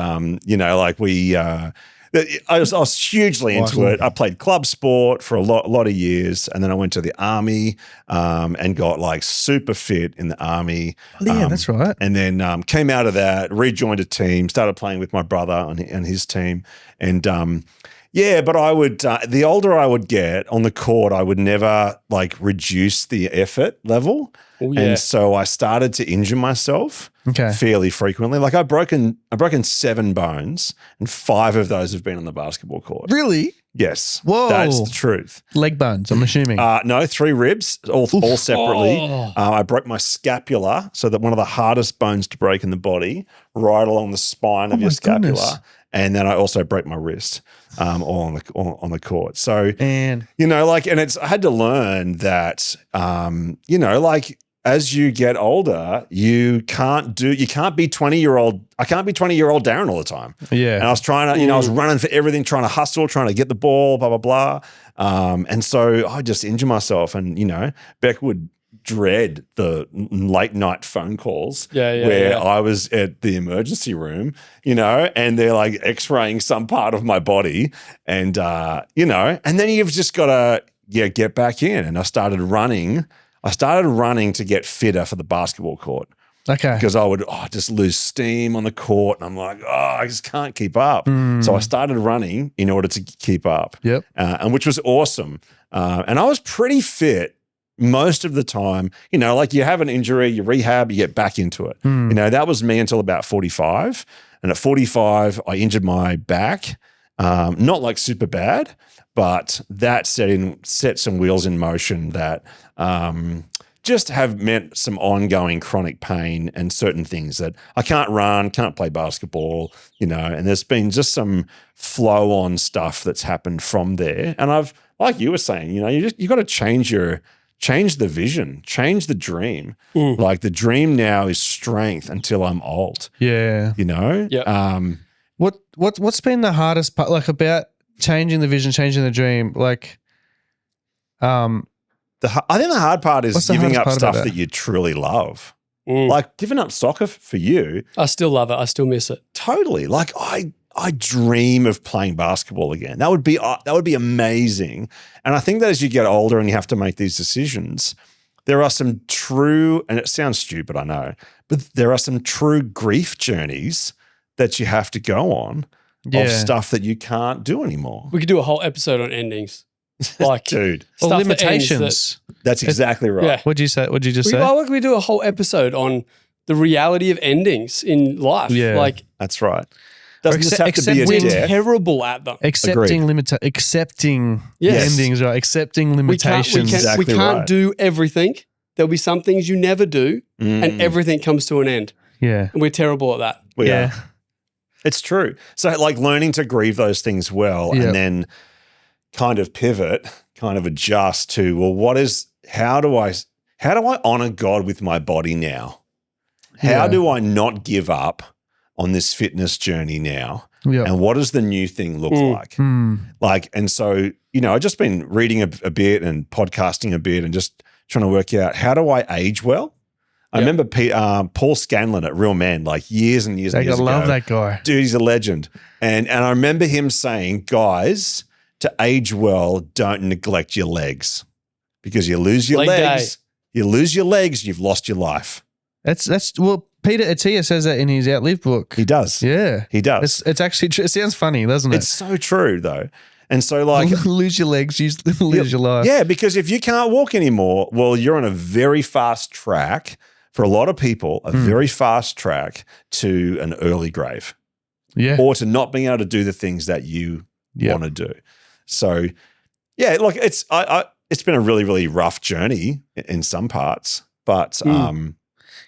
I was hugely into Michael. it. I played club sport for a lot of years, and then I went to the army and got like super fit in the army. Oh, yeah, that's right. And then came out of that, rejoined a team, started playing with my brother and his team, and but I would the older I would get on the court, I would never like reduce the effort level. Oh, yeah. And so I started to injure myself Okay. fairly frequently. Like I've broken 7 bones, and 5 of those have been on the basketball court. Really? Yes. Whoa. That's the truth. Leg bones, I'm assuming. No, 3 ribs, all separately. Oh. I broke my scapula, so that one of the hardest bones to break in the body, right along the spine of Oh your my scapula. goodness. And then I also broke my wrist, all on the court. So and and I had to learn that, as you get older, you can't be 20-year-old. I can't be 20-year-old Darren all the time. yeah. And I was trying to, I was running for everything, trying to hustle, trying to get the ball, blah, blah, blah. And so I just injure myself. And, Beck would dread the late night phone calls where I was at the emergency room, and they're like x-raying some part of my body. And, and then you've just got to get back in. And I started running to get fitter for the basketball court. Okay. Because I would just lose steam on the court, and I'm like, I just can't keep up. So I started running in order to keep up. Yep. And which was awesome. And I was pretty fit most of the time. You know, like you have an injury, you rehab, you get back into it. You know, that was me until about 45. And at 45, I injured my back. Not like super bad, but that set some wheels in motion that just have meant some ongoing chronic pain and certain things that I can't run, can't play basketball, you know, and there's been just some flow on stuff that's happened from there. And I've, like you were saying, you know, you got to change the vision, change the dream. Like the dream now is strength until I'm old. Yeah. You know? Yeah. What's been the hardest part, like about changing the vision, changing the dream? Like, I think the hard part is giving up stuff that that you truly love. Like giving up soccer for you. I still love it. I still miss it. Totally. Like I dream of playing basketball again. That would be amazing. And I think that as you get older and you have to make these decisions, there are some true, and it sounds stupid, I know, but there are some true grief journeys that you have to go on of stuff that you can't do anymore. We could do a whole episode on endings. Like, dude, or stuff limitations. That's exactly right. Yeah. What'd you say? What'd you just say? Why would we do a whole episode on the reality of endings in life? Yeah. Like, That's right. Doesn't just have to be a we're death. terrible at them. accepting Yes. endings, right? Accepting limitations. Exactly we can't right. do everything. There'll be some things you never do, and everything comes to an end. Yeah. And we're terrible at that. We Yeah. are. It's true. So like learning to grieve those things well Yep. and then kind of pivot, kind of adjust to, well, how do I honor God with my body now? How do I not give up on this fitness journey now? Yeah. And what does the new thing look like? Like, and so, you know, I've just been reading a bit and podcasting a bit and just trying to work out, how do I age well? I remember Paul Scanlon at Real Men, like years and years and years ago. I love that guy. Dude, he's a legend. And I remember him saying, guys, to age well, don't neglect your legs, because you lose your Leg legs. You lose your legs, you've lost your life. That's well, Peter Attia says that in his Outlive book. He does. Yeah. He does. It's actually true. It sounds funny, doesn't it? It's so true, though. And so, like, lose your legs, you lose your life. yeah, because if you can't walk anymore, well, you're on a very fast track for a lot of people, a very fast track to an early grave. Yeah. Or to not being able to do the things that you want to do. So, yeah, look, it's been a really, really rough journey in some parts, but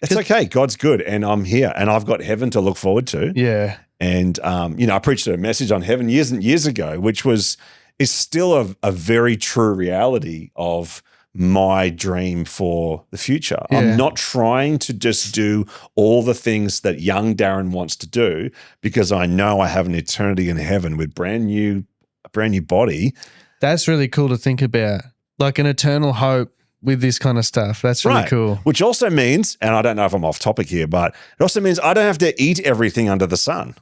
it's okay. God's good, and I'm here, and I've got heaven to look forward to. Yeah. And you know, I preached a message on heaven years and years ago, which is still a very true reality of my dream for the future. Yeah. I'm not trying to just do all the things that young Darren wants to do, because I know I have an eternity in heaven with a brand new body. That's really cool to think about. Like an eternal hope with this kind of stuff. That's really cool. Which also means, and I don't know if I'm off topic here, but it also means I don't have to eat everything under the sun,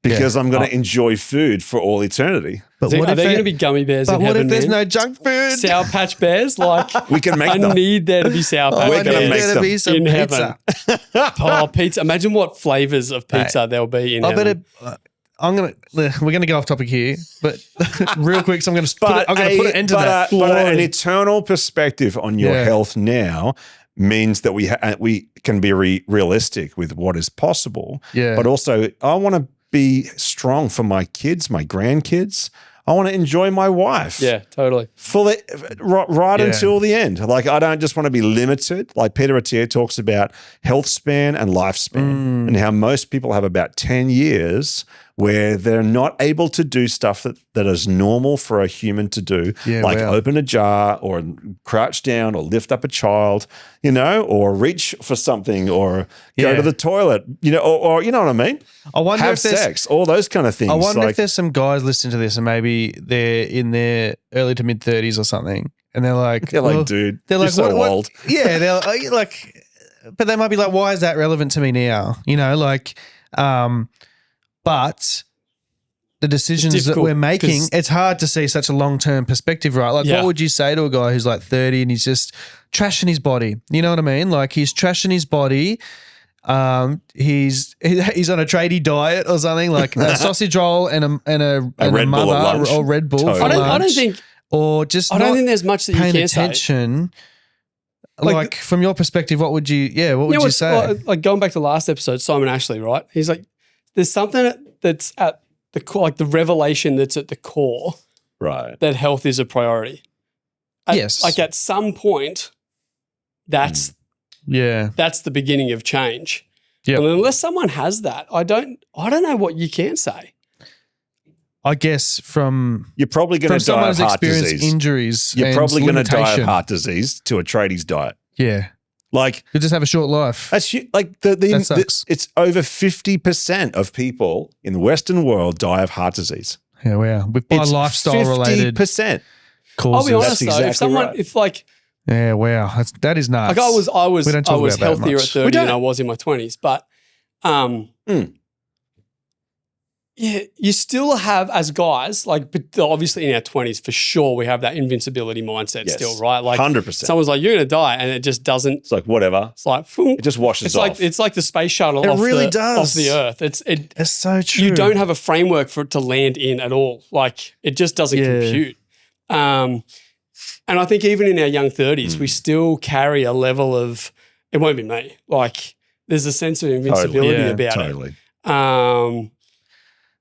because I'm going to enjoy food for all eternity. But Are there going to be gummy bears in But what heaven, if there's man? no junk food? Sour Patch Bears? Like, We can make I them. need there to be Sour Patch We're gonna Bears make there to them be some in pizza. heaven. Oh, pizza. Imagine what flavors of pizza there'll be in I heaven. better. We're gonna go off topic here, but real quick, so I'm gonna put an end to that. But an eternal perspective on your health now means that we can be realistic with what is possible. Yeah. But also, I want to be strong for my kids, my grandkids. I want to enjoy my wife. Yeah, totally. Fully, right until the end. Like, I don't just want to be limited. Like Peter Attia talks about health span and lifespan, and how most people have about 10 years where they're not able to do stuff that is normal for a human to do, like open a jar or crouch down or lift up a child, you know, or reach for something or go to the toilet, you know, or you know what I mean? I wonder have if there's sex, all those kind of things. I wonder if there's some guys listening to this and maybe they're in their early to mid 30s or something, and they're like, dude, they're you're like, so old. Yeah, they're like, but they might be like, why is that relevant to me now? You know, like, but the decisions that we're making, it's hard to see such a long-term perspective, right? Like, what would you say to a guy who's like 30 and he's just trashing his body. You know what I mean? Like he's trashing his body. He's on a tradie diet or something, like a sausage roll and a Red Bull at lunch. or Red Bull Totally. for I lunch. don't think or just I don't think there's much that you paying can say. attention. Like from your perspective, what would you say? Like going back to last episode, Simon Ashley, right? He's like, there's something that's at the core, like the revelation that's at the core, right? That health is a priority. Yes. Like at some point, that's the beginning of change. Yeah. And unless someone has that, I don't know what you can say. I guess you're probably going to die of heart disease. Injuries. You're probably going to die of heart disease to a tradie's diet. Yeah. Like you just have a short life. That's like that sucks. It's over 50% of people in the Western world die of heart disease. Yeah, wow. By lifestyle related 50%. Causes. I'll be honest That's exactly though, if someone, right. if like, yeah, wow, that is nuts. like I was healthier at 30 than I was in my 20s, but yeah, you still have as guys, like, but obviously in our 20s for sure we have that invincibility mindset still, right? Like 100%. Someone's like, you're going to die, and it just doesn't. It's like whatever. It's like it just washes off. It's like the space shuttle. It really does off the Earth. It's so true. You don't have a framework for it to land in at all. Like it just doesn't compute. And I think even in our young 30s, we still carry a level of, it won't be me. Like there's a sense of invincibility about it.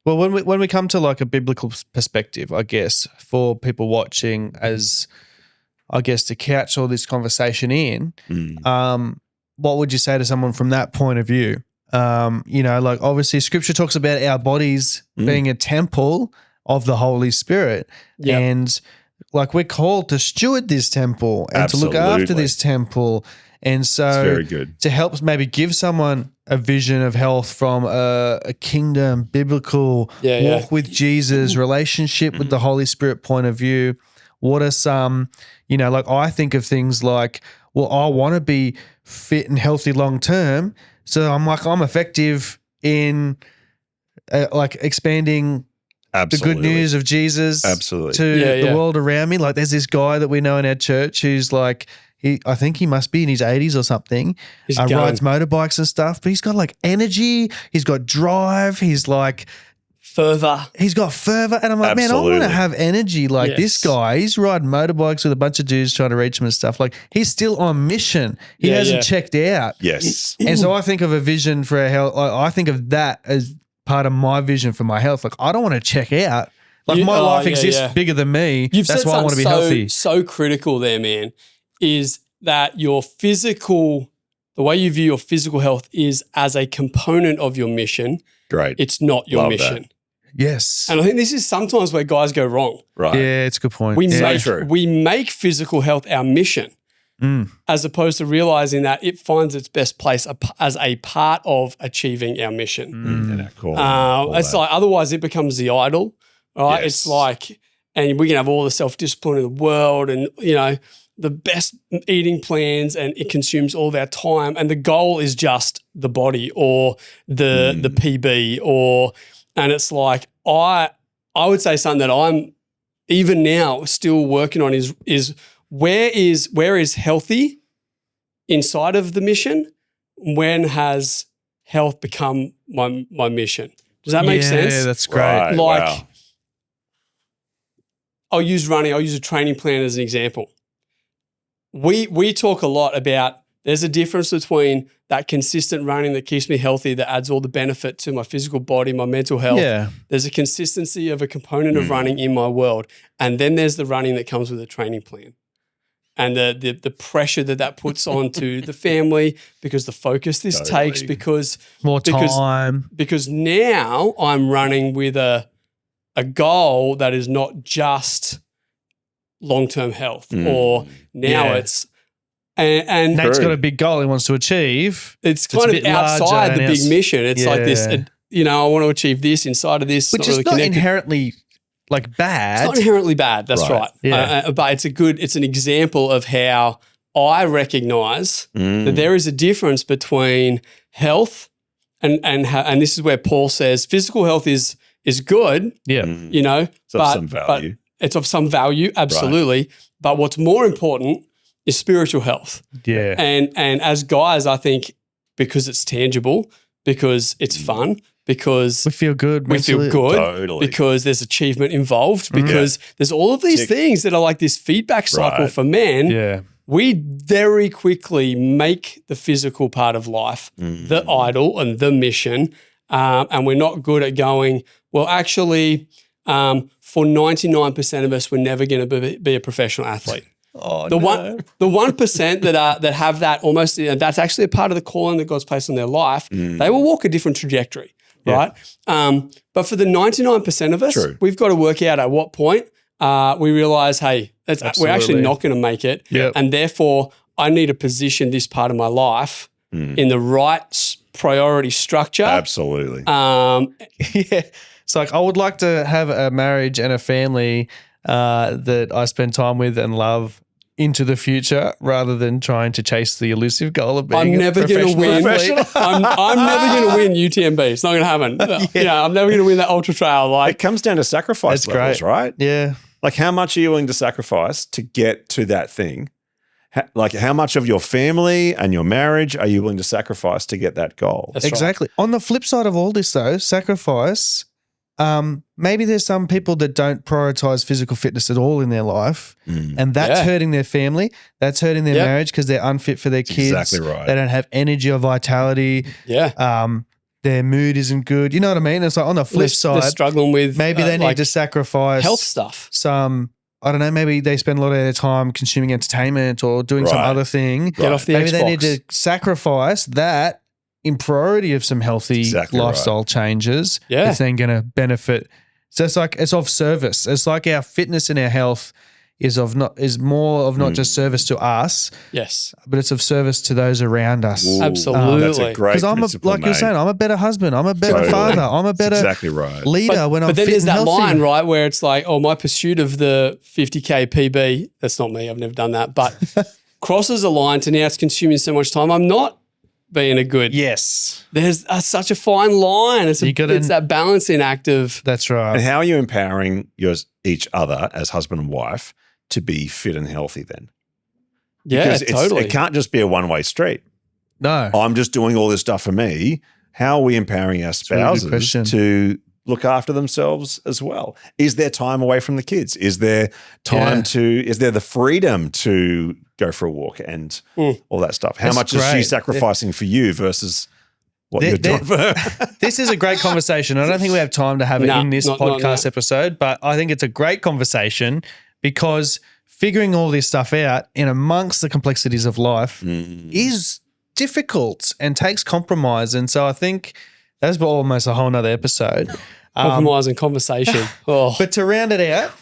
Well, when we come to like a biblical perspective, I guess, for people watching as, I guess, to couch all this conversation in, what would you say to someone from that point of view? Like obviously scripture talks about our bodies being a temple of the Holy Spirit. Yep. And like we're called to steward this temple and to look after this temple. And so it's very good. To help maybe give someone a vision of health from a kingdom, biblical, walk with Jesus, relationship with the Holy Spirit point of view, what are some, like I think of things like, well, I want to be fit and healthy long term. So I'm effective in like expanding the good news of Jesus to the world around me. Like there's this guy that we know in our church who's like, I think he must be in his 80s or something. Rides motorbikes and stuff, but he's got like energy. He's got drive. He's like fervor. He's got fervor. And I'm like, man, I want to have energy like this guy. He's riding motorbikes with a bunch of dudes trying to reach him and stuff. Like he's still on mission. He hasn't checked out. Yes. And so I think of a vision for our health. I think of that as part of my vision for my health. Like I don't want to check out. Like my life exists bigger than me. That's why I want to be healthy. So critical there, man. Is that the way you view your physical health is as a component of your mission. Great. It's not your mission. That. Yes. And I think this is sometimes where guys go wrong. Right. Yeah, it's a good point. We make physical health our mission as opposed to realizing that it finds its best place as a part of achieving our mission. It's like otherwise it becomes the idol, right? Yes. It's like, and we can have all the self-discipline in the world and, the best eating plans and it consumes all of our time and the goal is just the body or the PB and it's like I would say something that I'm even now still working on is where is healthy inside of the mission? When has health become my mission? Does that make sense? Yeah, that's great. Right, I'll use running, I'll use a training plan as an example. We talk a lot about there's a difference between that consistent running that keeps me healthy, that adds all the benefit to my physical body, my mental health. Yeah. There's a consistency of a component of running in my world. And then there's the running that comes with a training plan. And the pressure that puts onto the family because the focus this takes because more time. Because now I'm running with a goal that is not just long-term health or now it's and Nate's got a big goal he wants to achieve. It's kind of outside the big mission. It's like this, I want to achieve this inside of this. Which is not inherently like bad. It's not inherently bad. That's right. Yeah. But it's an example of how I recognize that there is a difference between health and this is where Paul says physical health is good. Yeah. It's of some value. It's of some value, absolutely. Right. But what's more important is spiritual health. Yeah. And as guys, I think because it's tangible, because it's fun, because We feel good. we feel good, Totally. because there's achievement involved, because there's all of these things that are like this feedback cycle Right. for men. Yeah. We very quickly make the physical part of life the idol and the mission. And we're not good at going, well, actually, for 99% of us, we're never going to be a professional athlete. Oh, The 1% that have that almost, that's actually a part of the calling that God's placed on their life. They will walk a different trajectory, right? But for the 99% of us, True. we've got to work out at what point we realize, hey, we're actually Absolutely. not going to make it, Yep. and therefore I need to position this part of my life in the right priority structure. Absolutely. Yeah. It's like I would like to have a marriage and a family that I spend time with and love into the future rather than trying to chase the elusive goal of being I'm never going to win. I'm never going to win UTMB. It's not going to happen. I'm never going to win that ultra trail. It Like, comes down to sacrifice That's levels, great. right? Yeah. Like how much are you willing to sacrifice to get to that thing? Like how much of your family and your marriage are you willing to sacrifice to get that goal? That's right. Exactly. On the flip side of all this, though, sacrifice. Maybe there's some people that don't prioritize physical fitness at all in their life, and that's Yeah. hurting their family. That's hurting their Yep. marriage because they're unfit for their kids. exactly right. They don't have energy or vitality. yeah. Their mood isn't good. You know what I mean? It's like on the flip They're side, struggling with maybe they need like to sacrifice health stuff. some. I don't know. Maybe they spend a lot of their time consuming entertainment or doing some Right. other thing. Get off the Maybe Xbox. they need to sacrifice that in priority of some healthy Exactly right. lifestyle changes. Yeah. It's then going to benefit. So it's like it's of service. It's like our fitness and our health is more of not just service to us, Yes. but it's of service to those around us. Ooh, Absolutely. That's a great Because I'm principle, like you're mate. saying, I'm a better husband. I'm a better Totally. father. I'm a That's better exactly right. leader when I'm But then fit there's and that healthy. line, right, where it's like, oh, my pursuit of the 50K PB, that's not me. I've never done that. But crosses a line to now it's consuming so much time. I'm not being a good. Yes, There's such a fine line. It's that balancing act of. that's right. And how are you empowering each other as husband and wife to be fit and healthy then? Yeah, Because totally. it can't just be a one-way street. No, I'm just doing all this stuff for me. How are we empowering our a really good spouses question. to look after themselves as well? Is there time away from the kids? Is there time is there the freedom to go for a walk and all that stuff? How That's much is she great. sacrificing for you versus what There- you're doing for her? This is a great conversation. I don't think we have time to have it No, in this not podcast now. episode, but I think it's a great conversation because figuring all this stuff out in amongst the complexities of life is difficult and takes compromise. And so I think that's almost a whole nother episode. Compromise and conversation. Oh, But to round it out,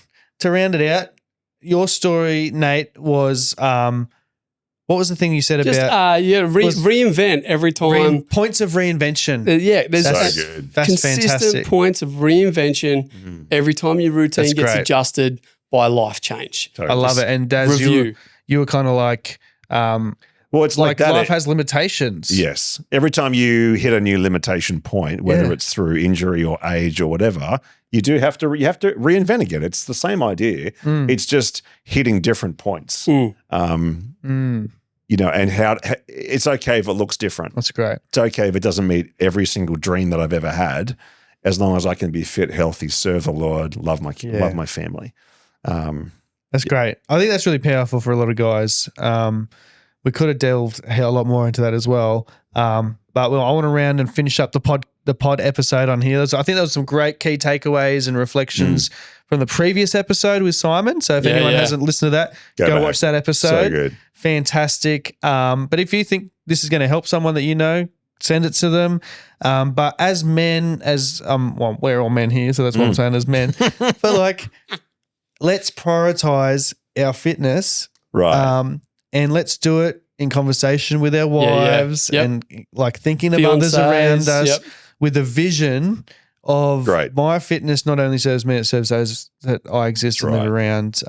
your story, Nate, was what was the thing you said just about reinvent every time. points of reinvention? There's So That's good. That's consistent fantastic. points of reinvention every time your routine That's gets great. adjusted by life change. So I love just- it. And Daz, Review. you were kind of like, Well, it's like that. life has limitations. Yes. Every time you hit a new limitation point, whether Yeah. it's through injury or age or whatever, you have to reinvent again. It's the same idea. It's just hitting different points. And how it's okay if it looks different. That's great. It's okay if it doesn't meet every single dream that I've ever had, as long as I can be fit, healthy, serve the Lord, love my family. That's great. I think that's really powerful for a lot of guys. We could have delved a lot more into that as well. But I want to round and finish up the pod episode on here. I think there was some great key takeaways and reflections from the previous episode with Simon. So if anyone hasn't listened to that, go back. watch that episode. So good. Fantastic. But if you think this is going to help someone that you know, send it to them. But as men, we're all men here, so that's what I'm saying as men. But like, let's prioritize our fitness. Right. And let's do it in conversation with our wives Yep. and like thinking of others Fiancés, around us yep. with a vision of Great. my fitness not only serves me, it serves those that I exist and live right. around.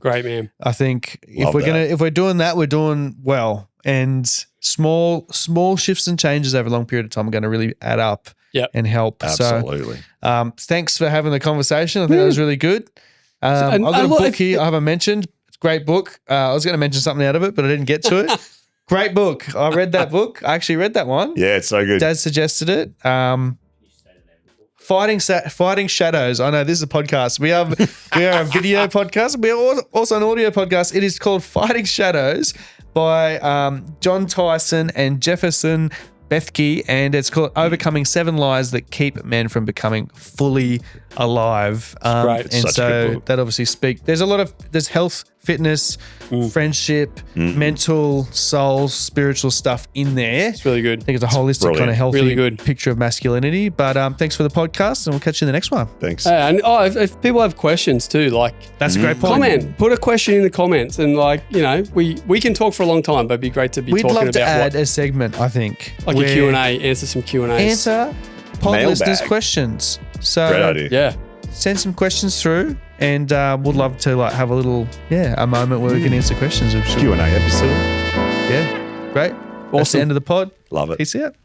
Great, man. I think Love if we're doing that, we're doing well. And small shifts and changes over a long period of time are going to really add up Yep. and help. Absolutely. So thanks for having the conversation. I think that was really good. I've got a look, book here I haven't mentioned. It's great book. I was going to mention something out of it, but I didn't get to it. Great book. I read that book. I actually read that one. Yeah, it's so good. Dad suggested it. Fighting Shadows. I know this is a podcast. We are a video podcast. We are also an audio podcast. It is called Fighting Shadows by John Tyson and Jefferson Bethke, and it's called Overcoming 7 Lies That Keep Men from Becoming Fully Alive. Great. And Such a good so book. that obviously there's health, fitness, friendship, mental, soul, spiritual stuff in there. It's really good. I think it's a holistic Brilliant. kind of healthy Really good. picture of masculinity. But thanks for the podcast, and we'll catch you in the next one. Thanks. And if people have questions too, like That's a great point. comment, put a question in the comments, and we can talk for a long time, but it'd be great to be We'd talking love to about add a segment, I think. like where a Q&A, answer some Q&As. Answer pod Mailbag. listeners' questions. So Great idea. Yeah. send some questions through, and we'd love to have a little, a moment where we can answer questions. Q&A episode. Yeah, great. That's the Awesome. end of the pod. Love it. Peace out.